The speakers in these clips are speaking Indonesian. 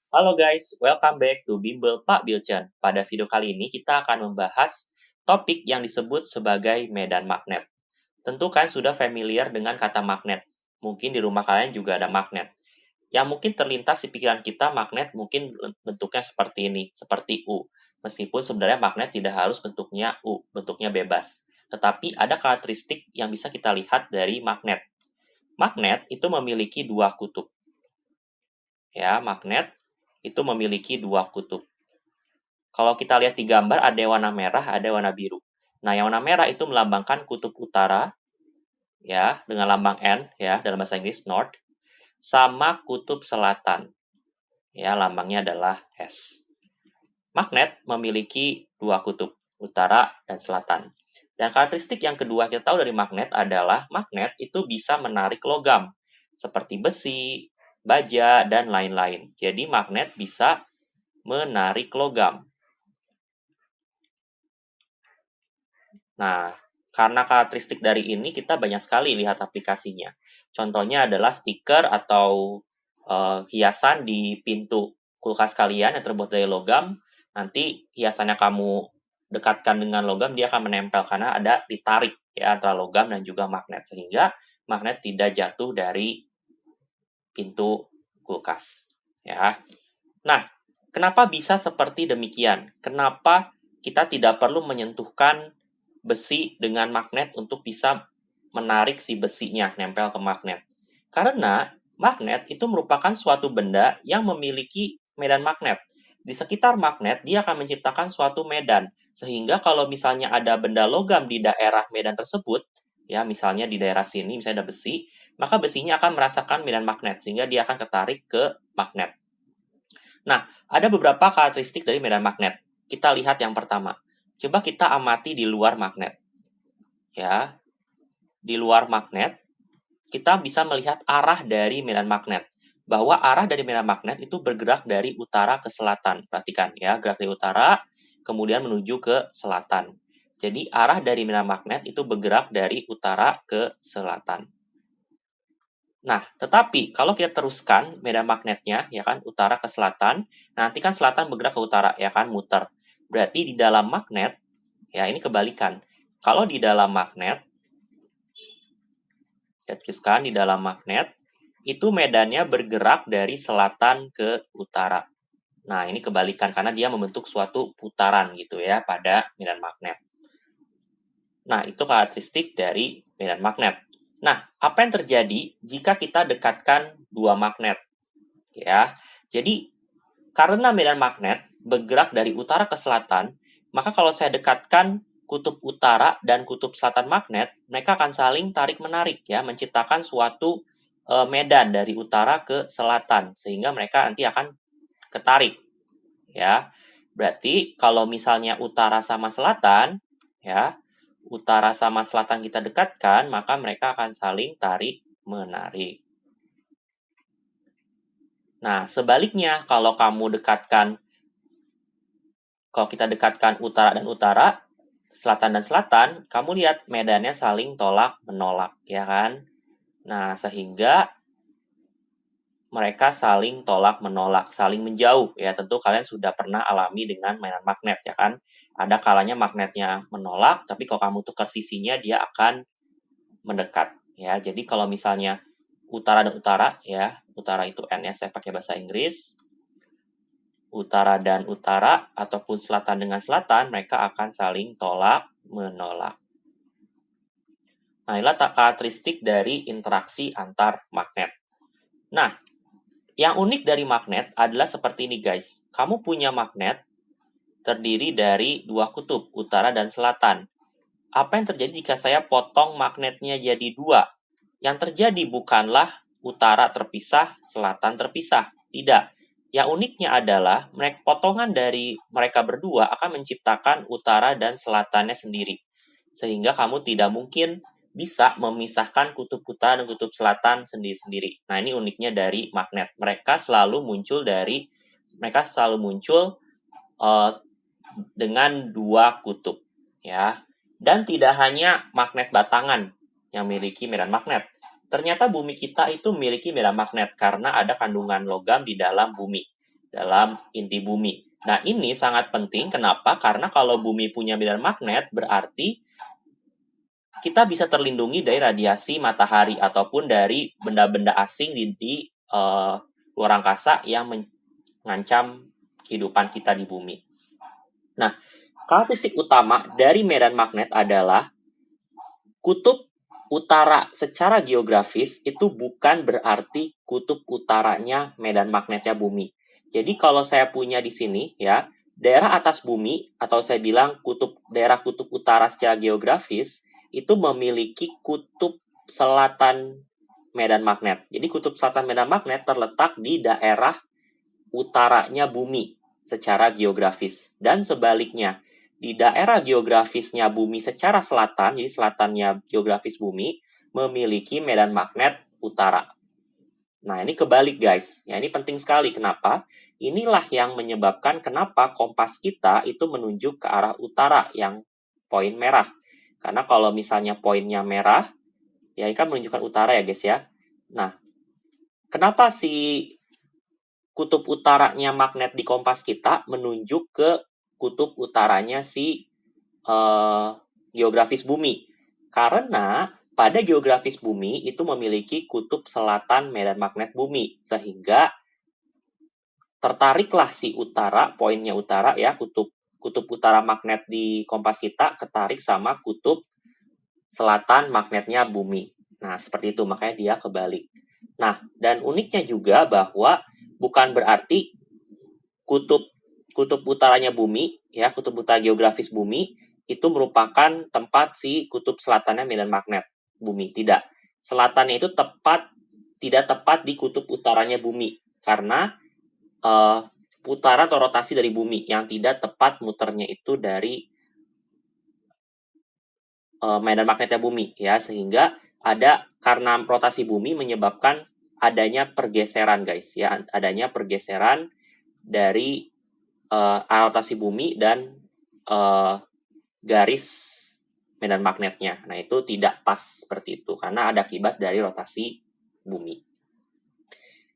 Halo guys, welcome back to Bimbel Pak Bilchan. Pada video kali ini kita akan membahas topik yang disebut sebagai medan magnet. Tentu kan sudah familiar dengan kata magnet. Mungkin di rumah kalian juga ada magnet. Yang mungkin terlintas di pikiran kita magnet mungkin bentuknya seperti ini, seperti U. Meskipun sebenarnya magnet tidak harus bentuknya U, bentuknya bebas. Tetapi ada karakteristik yang bisa kita lihat dari magnet. Magnet itu memiliki dua kutub. Ya, magnet itu memiliki dua kutub. Kalau kita lihat di gambar ada yang warna merah, ada yang warna biru. Nah, yang warna merah itu melambangkan kutub utara ya, dengan lambang N ya dalam bahasa Inggris North, sama kutub selatan. Ya, lambangnya adalah S. Magnet memiliki dua kutub, utara dan selatan. Dan karakteristik yang kedua kita tahu dari magnet adalah magnet itu bisa menarik logam seperti besi, baja, dan lain-lain. Jadi magnet bisa menarik logam. Nah, karena karakteristik dari ini kita banyak sekali lihat aplikasinya. Contohnya adalah stiker atau hiasan di pintu kulkas kalian yang terbuat dari logam. Nanti hiasannya kamu dekatkan dengan logam, dia akan menempel karena ada ditarik ya antara logam dan juga magnet, sehingga magnet tidak jatuh dari pintu kulkas. Ya. Nah, kenapa bisa seperti demikian? Kenapa kita tidak perlu menyentuhkan besi dengan magnet untuk bisa menarik si besinya nempel ke magnet? Karena magnet itu merupakan suatu benda yang memiliki medan magnet. Di sekitar magnet, dia akan menciptakan suatu medan. Sehingga kalau misalnya ada benda logam di daerah medan tersebut, ya misalnya di daerah sini, misalnya ada besi, maka besinya akan merasakan medan magnet, sehingga dia akan ketarik ke magnet. Nah, ada beberapa karakteristik dari medan magnet. Kita lihat yang pertama. Coba kita amati di luar magnet. Ya, di luar magnet, kita bisa melihat arah dari medan magnet. Bahwa arah dari medan magnet itu bergerak dari utara ke selatan. Perhatikan ya, gerak dari utara, kemudian menuju ke selatan. Jadi arah dari medan magnet itu bergerak dari utara ke selatan. Nah, tetapi kalau kita teruskan medan magnetnya, ya kan, utara ke selatan, nanti kan selatan bergerak ke utara, ya kan, muter. Berarti di dalam magnet, ya ini kebalikan. Kalau di dalam magnet, kita teruskan di dalam magnet, itu medannya bergerak dari selatan ke utara. Nah, ini kebalikan karena dia membentuk suatu putaran gitu ya pada medan magnet. Nah, itu karakteristik dari medan magnet. Nah, apa yang terjadi jika kita dekatkan dua magnet? Ya, jadi karena medan magnet bergerak dari utara ke selatan, maka kalau saya dekatkan kutub utara dan kutub selatan magnet, mereka akan saling tarik-menarik ya, menciptakan suatu medan dari utara ke selatan sehingga mereka nanti akan ketarik ya. Berarti kalau misalnya utara sama selatan ya, utara sama selatan kita dekatkan, maka mereka akan saling tarik-menarik. Nah, sebaliknya kalau kita dekatkan utara dan utara, selatan dan selatan, kamu lihat medannya saling tolak-menolak, ya kan? Nah, sehingga mereka saling tolak-menolak, saling menjauh, ya tentu kalian sudah pernah alami dengan mainan magnet, ya kan? Ada kalanya magnetnya menolak, tapi kalau kamu tukar sisinya, dia akan mendekat, ya. Jadi kalau misalnya utara dan utara, ya, utara itu N ya, saya pakai bahasa Inggris, utara dan utara ataupun selatan dengan selatan, mereka akan saling tolak-menolak. Nah, inilah karakteristik dari interaksi antar magnet. Nah, yang unik dari magnet adalah seperti ini guys. Kamu punya magnet terdiri dari dua kutub, utara dan selatan. Apa yang terjadi jika saya potong magnetnya jadi dua? Yang terjadi bukanlah utara terpisah, selatan terpisah. Tidak. Yang uniknya adalah potongan dari mereka berdua akan menciptakan utara dan selatannya sendiri. Sehingga kamu tidak mungkin bisa memisahkan kutub utara dan kutub selatan sendiri-sendiri. Nah, ini uniknya dari magnet. Mereka selalu muncul dengan dua kutub, ya. Dan tidak hanya magnet batangan yang memiliki medan magnet. Ternyata bumi kita itu memiliki medan magnet karena ada kandungan logam di dalam bumi. dalam inti bumi. Nah, ini sangat penting. Kenapa? Karena kalau bumi punya medan magnet, berarti kita bisa terlindungi dari radiasi matahari ataupun dari benda-benda asing di luar angkasa yang mengancam kehidupan kita di bumi. Nah, karakteristik utama dari medan magnet adalah kutub utara secara geografis itu bukan berarti kutub utaranya medan magnetnya bumi. Jadi kalau saya punya di sini ya, daerah atas bumi atau saya bilang daerah kutub utara secara geografis itu memiliki kutub selatan medan magnet. Jadi kutub selatan medan magnet terletak di daerah utaranya bumi secara geografis. Dan sebaliknya, di daerah geografisnya bumi secara selatan, jadi selatannya geografis bumi, memiliki medan magnet utara. Nah, ini kebalik guys. Ya, ini penting sekali. Kenapa? Inilah yang menyebabkan kenapa kompas kita itu menunjuk ke arah utara yang poin merah. Karena kalau misalnya poinnya merah, ya ini kan menunjukkan utara ya guys ya. Nah, kenapa si kutub utaranya magnet di kompas kita menunjuk ke kutub utaranya si geografis bumi? Karena pada geografis bumi itu memiliki kutub selatan medan magnet bumi, sehingga tertariklah si utara, poinnya utara ya, kutub utara magnet di kompas kita ketarik sama kutub selatan magnetnya bumi. Nah, seperti itu, makanya dia kebalik. Nah, dan uniknya juga bahwa bukan berarti kutub utaranya bumi, ya, kutub utara geografis bumi, itu merupakan tempat si kutub selatannya medan magnet bumi. Tidak. Selatannya itu tidak tepat di kutub utaranya bumi. Karena putaran atau rotasi dari bumi yang tidak tepat muternya itu dari medan magnetnya bumi ya, sehingga karena rotasi bumi menyebabkan adanya pergeseran guys ya, adanya pergeseran dari rotasi bumi dan garis medan magnetnya. Nah, itu tidak pas seperti itu karena ada akibat dari rotasi bumi.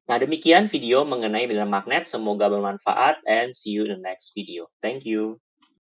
Nah, demikian video mengenai medan magnet. Semoga bermanfaat and see you in the next video. Thank you.